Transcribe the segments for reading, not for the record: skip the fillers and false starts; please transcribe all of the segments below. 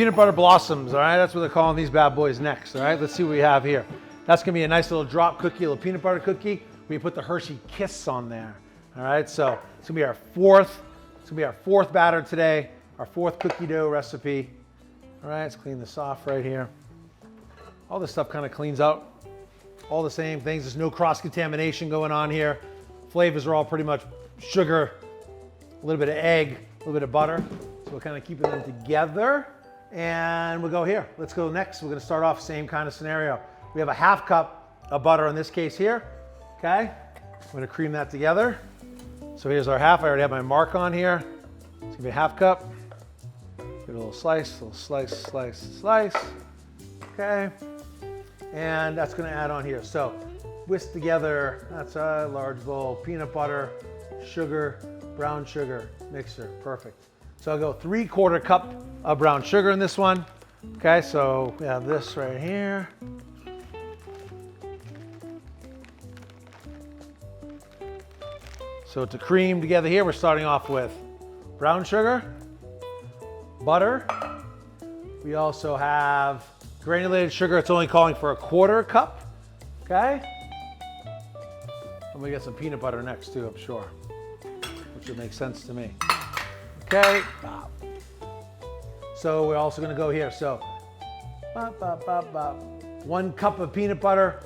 peanut butter blossoms, all right? That's what they're calling these bad boys next, all right? Let's see what we have here. That's gonna be a nice little drop cookie, a little peanut butter cookie. We put the Hershey Kiss on there, all right? So it's gonna be our fourth batter today, our fourth cookie dough recipe. All right, let's clean this off right here. All this stuff kind of cleans out all the same things. There's no cross-contamination going on here. Flavors are all pretty much sugar, a little bit of egg, a little bit of butter. So we're kind of keeping them together. And we'll go here. Let's go next. We're gonna start off same kind of scenario. We have a half cup of butter in this case here, okay? I'm gonna cream that together. So here's our half. I already have my mark on here. It's gonna be a half cup. Give it a little slice, slice. Okay. And that's gonna add on here. So whisk together, that's a large bowl, peanut butter, sugar, brown sugar mixer, perfect. So I'll go 3/4 cup of brown sugar in this one. Okay, so we have this right here. So to cream together here, we're starting off with brown sugar, butter. We also have granulated sugar. It's only calling for 1/4 cup, okay? And we get some peanut butter next too, I'm sure, which would make sense to me. Okay, so we're also gonna go here. So, 1 cup of peanut butter,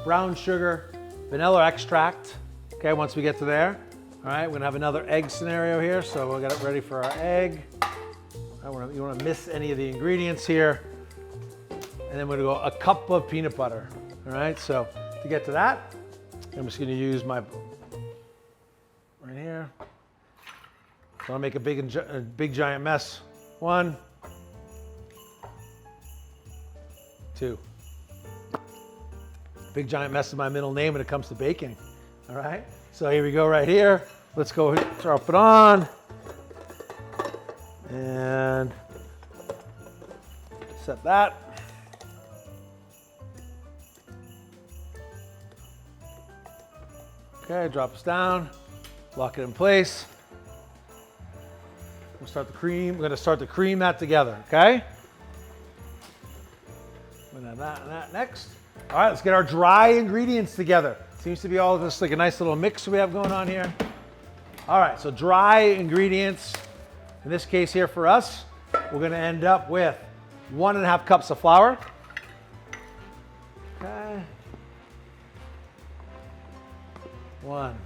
brown sugar, vanilla extract. Okay, once we get to there. All right, we're gonna have another egg scenario here. So we'll get it ready for our egg. You don't wanna miss any of the ingredients here. And then we're gonna go 1 cup of peanut butter. All right, so to get to that, I'm just gonna use my, right here. Don't make a big giant mess. 1, 2. Big giant mess is my middle name when it comes to baking. All right, so here we go right here. Let's go drop it on. And set that. Okay, drop this down, lock it in place. We'll start the cream. We're gonna start to cream that together, okay? We're gonna have that and that next. All right, let's get our dry ingredients together. Seems to be all just like a nice little mix we have going on here. All right, so dry ingredients. In this case here for us, we're gonna end up with 1.5 cups of flour. Okay. 1.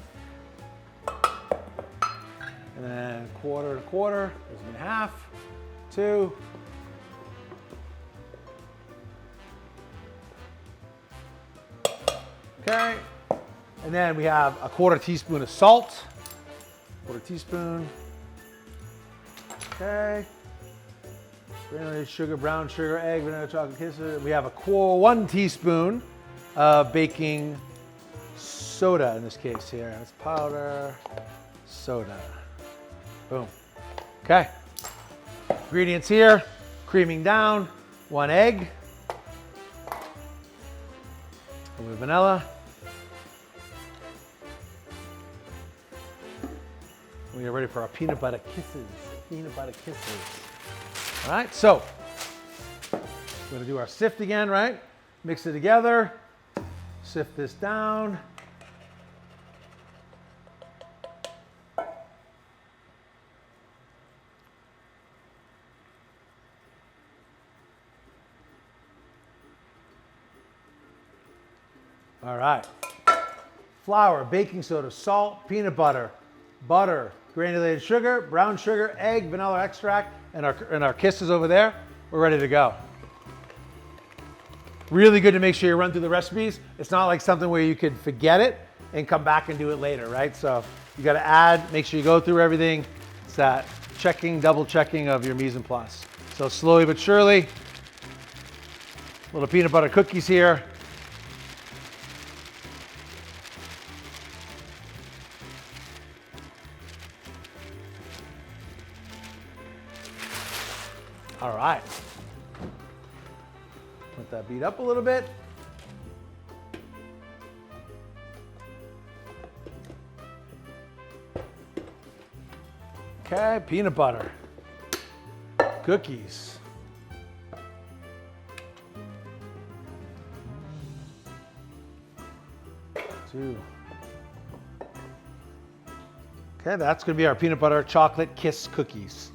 And then 1/4 to 1/4, gives me 1/2. 2. Okay. And then we have a 1/4 teaspoon of salt. 1/4 teaspoon. Okay. Granulated sugar, brown sugar, egg, vanilla, chocolate kisses. We have 1 teaspoon of baking soda in this case here. It's powder soda. Boom. Okay. Ingredients here, creaming down, 1 egg, a little bit of vanilla. We are ready for our peanut butter kisses. Peanut butter kisses. All right, so we're gonna do our sift again, right? Mix it together, sift this down. All right, flour, baking soda, salt, peanut butter, butter, granulated sugar, brown sugar, egg, vanilla extract, and our kisses over there. We're ready to go. Really good to make sure you run through the recipes. It's not like something where you could forget it and come back and do it later, right? So you got to add, make sure you go through everything. It's that checking, double checking of your mise en place. So slowly but surely, little peanut butter cookies here. All right. Let that beat up a little bit. Okay, peanut butter. cookies. Two. Okay, that's going to be our peanut butter chocolate kiss cookies.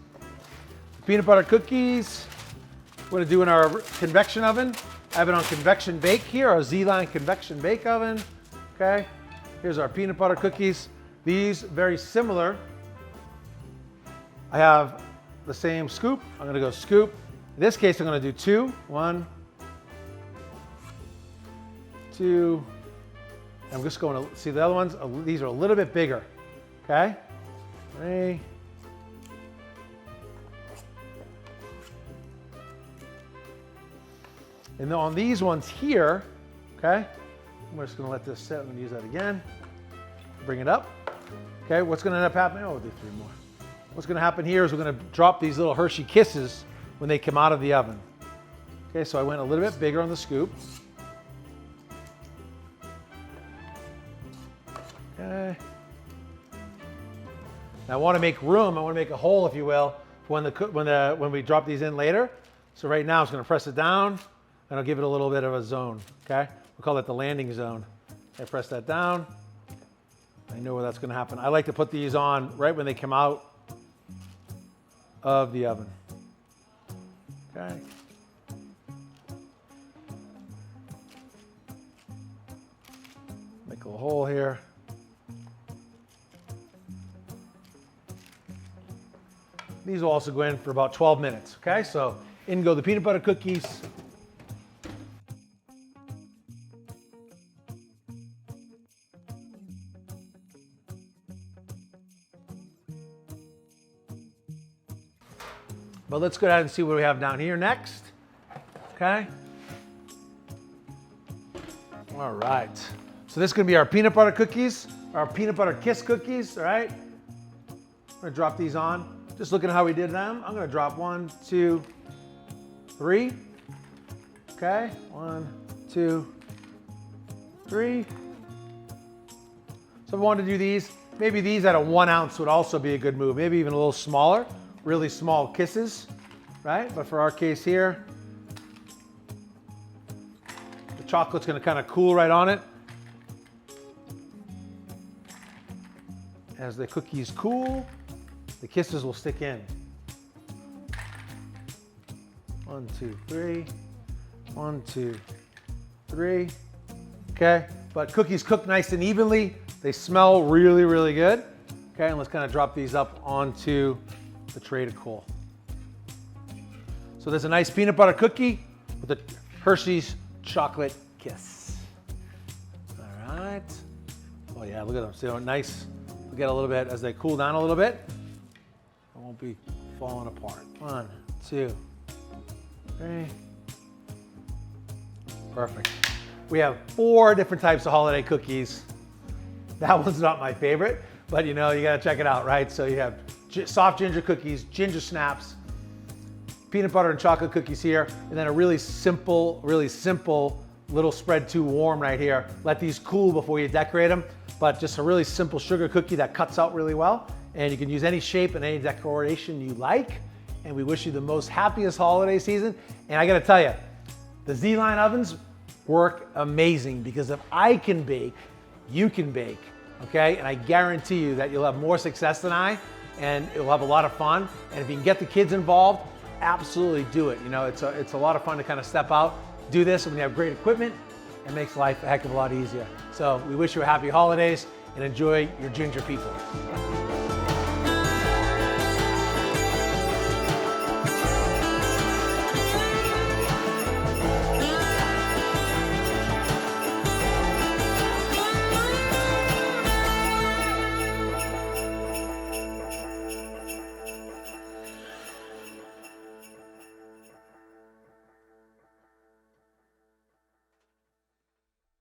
Peanut butter cookies, we're going to do in our convection oven. I have it on convection bake here, our ZLINE convection bake oven. Okay, here's our peanut butter cookies. These very similar. I have the same scoop. I'm going to go scoop. In this case, I'm going to do two. 1, 2. I'm just going to see the other ones. These are a little bit bigger. Okay, 3. And then on these ones here, okay, I'm just going to let this sit. I'm going to use that again. Bring it up. Okay, what's going to end up happening? Oh, we'll do 3 more. What's going to happen here is we're going to drop these little Hershey Kisses when they come out of the oven. Okay, so I went a little bit bigger on the scoop. Okay. Now I want to make room. I want to make a hole, if you will, for when we drop these in later. So right now, I'm just going to press it down, and I'll give it a little bit of a zone. Okay, we'll call it the landing zone. I press that down. I know where that's going to happen. I like to put these on right when they come out of the oven. Okay. Make a little hole here. These will also go in for about 12 minutes. Okay, so in go the peanut butter cookies. But let's go ahead and see what we have down here next. Okay. All right. So this is going to be our peanut butter cookies, our peanut butter kiss cookies. All right. I'm going to drop these on. Just looking at how we did them. I'm going to drop 1, 2, 3. Okay. 1, 2, 3. So if I wanted to do these, maybe these at a 1 ounce would also be a good move. Maybe even a little smaller. Really small kisses, right? But for our case here, the chocolate's going to kind of cool right on it. As the cookies cool, the kisses will stick in. 1, 2, 3. 1, 2, 3. Okay, but cookies cook nice and evenly. They smell really, really good. Okay, and let's kind of drop these up onto the tray to cool. So there's a nice peanut butter cookie with a Hershey's chocolate kiss. All right. Oh yeah, look at them. See how nice. We get a little bit as they cool down a little bit. It won't be falling apart. 1, 2, 3. Perfect. We have 4 different types of holiday cookies. That one's not my favorite, but you know, you gotta check it out, right? So you have soft ginger cookies, ginger snaps, peanut butter and chocolate cookies here, and then a really simple little spread too warm right here. Let these cool before you decorate them, but just a really simple sugar cookie that cuts out really well. And you can use any shape and any decoration you like. And we wish you the most happiest holiday season. And I gotta tell you, the ZLINE ovens work amazing because if I can bake, you can bake, okay? And I guarantee you that you'll have more success than I, and it'll have a lot of fun. And if you can get the kids involved, absolutely do it. You know, it's a lot of fun to kind of step out, do this, and when you have great equipment, it makes life a heck of a lot easier. So we wish you a happy holidays and enjoy your ginger people.